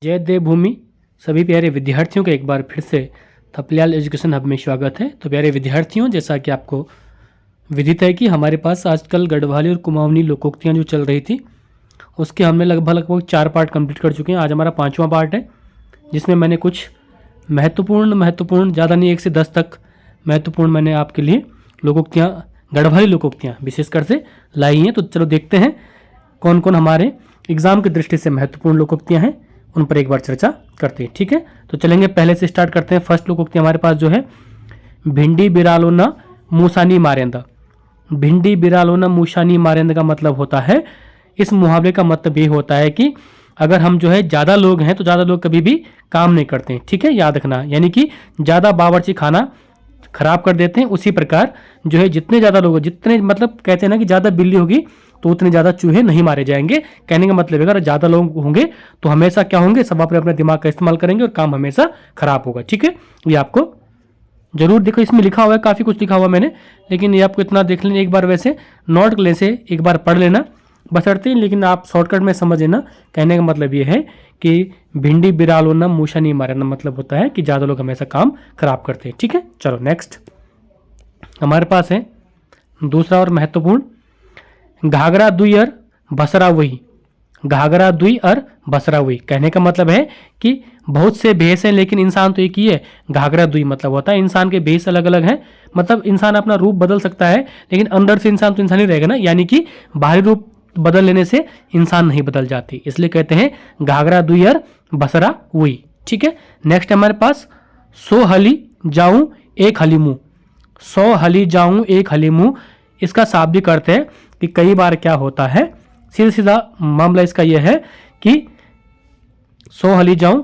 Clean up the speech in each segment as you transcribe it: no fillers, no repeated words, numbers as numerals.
जय देवभूमि। सभी प्यारे विद्यार्थियों का एक बार फिर से थपलियाल एजुकेशन हब में स्वागत है। तो प्यारे विद्यार्थियों, जैसा कि आपको विदित है कि हमारे पास आजकल गढ़वाली और कुमाऊनी लोकोक्तियाँ जो चल रही थी उसके हमने लगभग 4 पार्ट कंप्लीट कर चुके हैं। आज हमारा 5वां पार्ट है, जिसमें मैंने कुछ महत्वपूर्ण ज़्यादा नहीं 1 से 10 तक महत्वपूर्ण मैंने आपके लिए लोकोक्तियाँ, गढ़वाली लोकोक्तियाँ विशेषकर से लाई हैं। तो चलो देखते हैं कौन कौन हमारे एग्जाम की दृष्टि से महत्वपूर्ण लोकोक्तियाँ हैं, उन पर एक बार चर्चा करते हैं। ठीक है, तो चलेंगे, पहले से स्टार्ट करते हैं। फर्स्ट लोकोक्ति हमारे पास जो है, भिंडी बिरालोना मूसानी मारेंदा। भिंडी बिरालोना मूसानी मारेंदा का मतलब होता है, इस मुहावरे का मतलब ये होता है कि अगर हम जो है ज़्यादा लोग हैं तो ज़्यादा लोग कभी भी काम नहीं करते हैं। ठीक है, याद रखना, यानी कि ज़्यादा बावर्ची खाना खराब कर देते हैं। उसी प्रकार जो है जितने ज़्यादा लोग, जितने मतलब कहते हैं ना कि ज़्यादा बिल्ली होगी तो उतने ज़्यादा चूहे नहीं मारे जाएंगे। कहने का मतलब है अगर ज़्यादा लोग होंगे तो हमेशा क्या होंगे, सब अपने दिमाग का इस्तेमाल करेंगे और काम हमेशा खराब होगा। ठीक है, ये आपको जरूर देखो, इसमें लिखा हुआ है, काफ़ी कुछ लिखा हुआ मैंने, लेकिन ये आपको इतना देख लेना एक बार, वैसे नोट ले से एक बार पढ़ लेना बसरते, लेकिन आप शॉर्टकट में समझ लेना। कहने का मतलब ये है कि भिंडी बिरालोना मूसा नहीं मारना मतलब होता है कि ज़्यादा लोग हमेशा काम खराब करते हैं। ठीक है, चलो नेक्स्ट हमारे पास है दूसरा और महत्वपूर्ण, घाघरा दुई और बसरा वही। घाघरा दुई और बसरा वही कहने का मतलब है कि बहुत से भेष हैं लेकिन इंसान तो एक ही है। घाघरा दुई मतलब होता है इंसान के भेष अलग अलग हैं, मतलब इंसान अपना रूप बदल सकता है लेकिन अंदर से इंसान तो इंसान ही रहेगा ना, यानी कि बाहरी रूप बदल लेने से इंसान नहीं बदल जाती, इसलिए कहते हैं घाघरा दुई और बसरा वही। ठीक है, नेक्स्ट हमारे पास, 100 हली जाऊं एक हली मुंह। 100 हली जाऊं एक हली मुंह, इसका शाब्दिक अर्थ है कि कई बार क्या होता है, सीधा मामला इसका यह है कि 100 हली जाऊं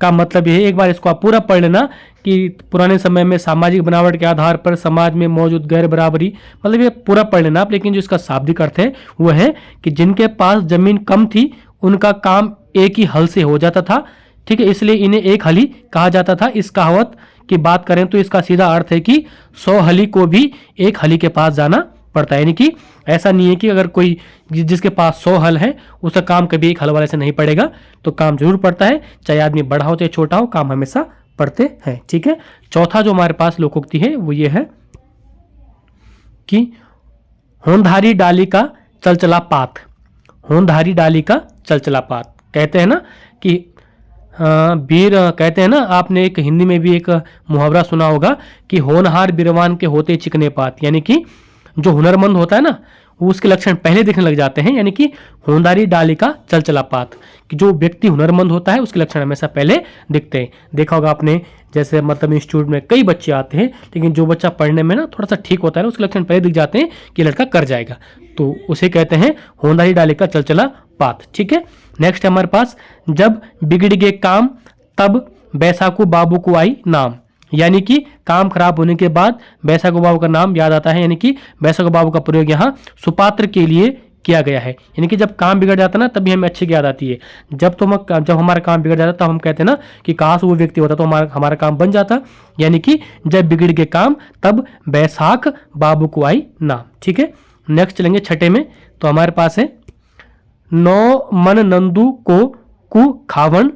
का मतलब यह है, एक बार इसको आप पूरा पढ़ लेना, कि पुराने समय में सामाजिक बनावट के आधार पर समाज में मौजूद गैर बराबरी, मतलब ये पूरा पढ़ लेना आप। लेकिन जो इसका शाब्दिक अर्थ है वह है कि जिनके पास जमीन कम थी उनका काम एक ही हल से हो जाता था। ठीक है, इसलिए इन्हें एक हली कहा जाता था। इस कहावत की बात करें तो इसका सीधा अर्थ है कि 100 हली को भी एक हली के पास जाना पड़ता है, यानी कि ऐसा नहीं है कि अगर कोई जिसके पास 100 हल है उसका काम कभी एक हल वाले से नहीं पड़ेगा, तो काम जरूर पड़ता है, चाहे आदमी बड़ा हो चाहे छोटा हो, काम हमेशा पढ़ते हैं। ठीक है, चौथा जो हमारे पास लोकोक्ति है वो ये है कि होंधारी डाली का चलचला पात। होंधारी डाली का चलचला पात कहते हैं ना कि वीर, कहते हैं ना, आपने एक हिंदी में भी एक मुहावरा सुना होगा कि होनहार बिरवान के होते चिकने पात, यानी कि जो हुनरमंद होता है ना वो उसके लक्षण पहले दिखने लग जाते हैं, यानी कि होंधारी डाली का चलचला पात, कि जो व्यक्ति हुनरमंद होता है उसके लक्षण हमेशा पहले दिखते हैं। देखा होगा आपने, जैसे मतलब इंस्टीट्यूट में कई बच्चे आते हैं लेकिन जो बच्चा पढ़ने में ना थोड़ा सा ठीक होता है ना उसके लक्षण पहले दिख जाते हैं कि लड़का कर जाएगा, तो उसे कहते हैं होंधारी डाली का चलचला पात। ठीक है, नेक्स्ट हमारे पास, जब बिगड़ गए काम तब बैसाखू बाबू को आई नाम, यानी कि काम खराब होने के बाद बैसाखू बाबू का नाम याद आता है, यानी कि बैसाखू बाबू का प्रयोग यहाँ सुपात्र के लिए किया गया है। यानी कि जब काम बिगड़ जाता है ना तभी हमें अच्छी याद आती है। जब हमारा काम बिगड़ जाता तो हम कहते हैं ना कि काश वो व्यक्ति होता तो हमारा काम बन जाता, यानी कि जब बिगड़ गए काम तब बैसाख बाबू को आई नाम। ठीक है, नेक्स्ट चलेंगे छठे में, तो हमारे पास है, नौ मन नंदू को कु खावन।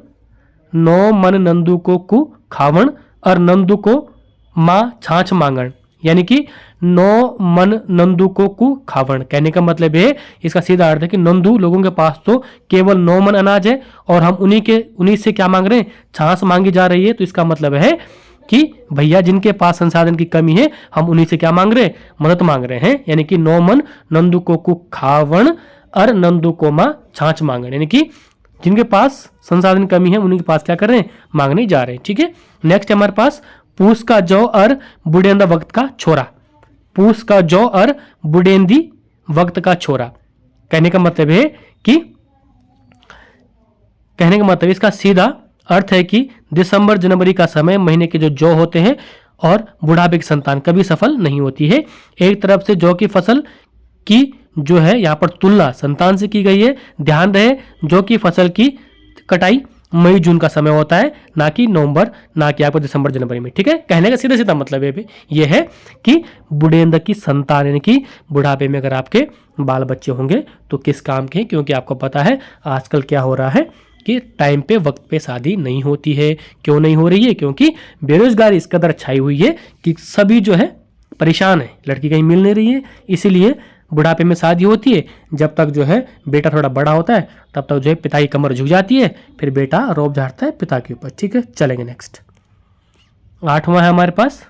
नौ मन नंदू को कु खावन और नंदू को माँ छाछ मांगण, यानी कि 9 मन नंदू को कु खावण। कहने का मतलब है, इसका सीधा अर्थ है कि नंदू लोगों के पास तो केवल 9 मन अनाज है और हम उन्हीं से क्या मांग रहे हैं, छाछ मांगी जा रही है। तो इसका मतलब है कि भैया जिनके पास संसाधन की कमी है हम उन्हीं से क्या मांग रहे हैं, मदद मांग रहे हैं। यानी कि 9 मन नंदू को कु खावण और नंदू को माँ छाछ मांगण, यानी कि जिनके पास संसाधन कमी है उन्हीं के पास क्या कर रहे हैं, मांगने जा रहे हैं। ठीक है, नेक्स्ट हमारे पास, पूस का जौ और बुढ़ेंदा वक्त का छोरा। पूस का जौ और बुढ़ेंदी वक्त का छोरा कहने का मतलब है कि, कहने का मतलब इसका सीधा अर्थ है कि दिसंबर जनवरी का समय, महीने के जो जौ होते हैं और बुढ़ापे की संतान कभी सफल नहीं होती है। एक तरफ से जौ की फसल की जो है यहाँ पर तुलना संतान से की गई है। ध्यान रहे, जौ की फसल की कटाई मई जून का समय होता है, ना कि नवंबर, ना कि आपको दिसंबर जनवरी में। ठीक है, कहने का सीधा सीधा मतलब ये है कि बुढ़ेंद्र की संतान, यानी कि बुढ़ापे में अगर आपके बाल बच्चे होंगे तो किस काम के, क्योंकि आपको पता है आजकल क्या हो रहा है कि टाइम पे वक्त पे शादी नहीं होती है। क्यों नहीं हो रही है? क्योंकि बेरोजगारी इस कदर छाई हुई है कि सभी जो है परेशान है, लड़की कहीं मिल नहीं रही है, इसीलिए बुढ़ापे में शादी होती है। जब तक जो है बेटा थोड़ा बड़ा होता है तब तक जो है पिता की कमर झुक जाती है, फिर बेटा रौब झाड़ता है पिता के ऊपर। ठीक है, चलेंगे नेक्स्ट। 8वां है हमारे पास,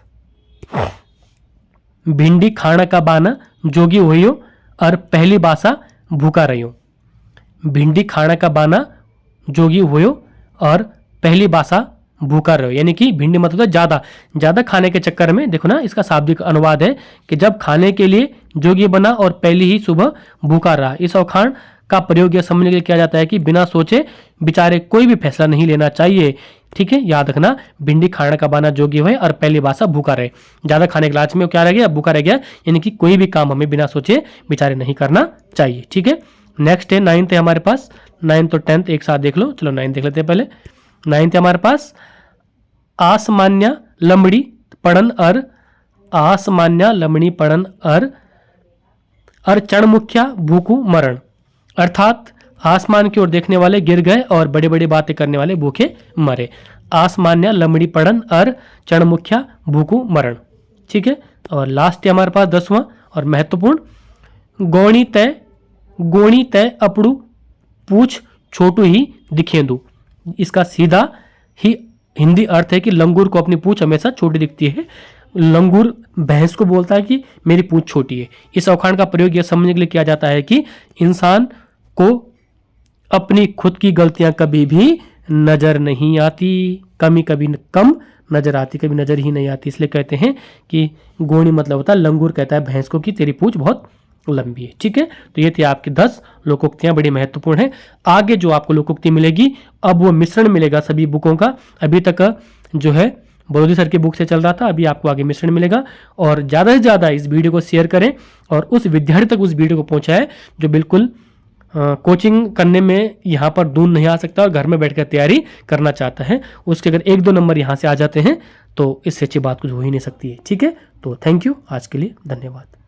भिंडी खाना का बाना जोगी होइयो और पहली बासा भूखा रहियो। भिंडी खाना का बाना जोगी होयो और पहली बासा भूखा रहो, यानी कि भिंडी मतलब होता है ज्यादा ज्यादा खाने के चक्कर में। देखो ना, इसका शाब्दिक अनुवाद है कि जब खाने के लिए जोगी बना और पहली ही सुबह भूखा रहा। इस अवखाण का प्रयोग यह समझने के लिए किया जाता है कि बिना सोचे बेचारे कोई भी फैसला नहीं लेना चाहिए। ठीक है, याद रखना, भिंडी खाने का बाना जोगी हुए और पहली बासा भूखा रहे। ज्यादा खाने के लालच में क्या रह गया? भूखा रह गया, यानी कि कोई भी काम हमें बिना सोचे बेचारे नहीं करना चाहिए। ठीक है, नेक्स्ट है 9th है हमारे पास। 9th और 10th एक साथ देख लो। चलो 9th देख लेते हैं पहले। 9th है हमारे पास, आसमान्या लमड़ी पड़न और आसमान्या लमड़ी पड़न और चणमुखिया भूखू मरण। अर्थात आसमान की ओर देखने वाले गिर गए और बड़ी बड़ी बातें करने वाले भूखे मरे। आसमान्या लमड़ी पड़न और चणमुखिया भूखू मरण। ठीक है, और लास्ट है हमारे पास 10वां और महत्वपूर्ण, गोणी तय अपड़ू पूछ छोटू ही दिखेंदू। इसका सीधा ही हिंदी अर्थ है कि लंगूर को अपनी पूछ हमेशा छोटी दिखती है। लंगूर भैंस को बोलता है कि मेरी पूछ छोटी है। इस अवखाण का प्रयोग यह समझने के लिए किया जाता है कि इंसान को अपनी खुद की गलतियां कभी भी नजर नहीं आती, कमी कभी कम नजर आती, कभी नजर ही नहीं आती। इसलिए कहते हैं कि गोणी मतलब होता है, लंगूर कहता है भैंस को कि तेरी पूछ बहुत लंबी है। ठीक है, तो ये थी आपकी 10 लोकोक्तियां, बड़ी महत्वपूर्ण है। आगे जो आपको लोकोक्ति मिलेगी, अब वो मिश्रण मिलेगा सभी बुकों का। अभी तक जो है बरोदी सर की बुक से चल रहा था, अभी आपको आगे मिश्रण मिलेगा। और ज़्यादा से ज़्यादा इस वीडियो को शेयर करें और उस विद्यार्थी तक उस वीडियो को पहुंचाएं जो बिल्कुल कोचिंग करने में यहाँ पर दूर नहीं आ सकता और घर में बैठकर तैयारी करना चाहता है। उसके अगर 1-2 नंबर यहाँ से आ जाते हैं तो इससे अच्छी बात कुछ हो ही नहीं सकती है। ठीक है, तो थैंक यू, आज के लिए धन्यवाद।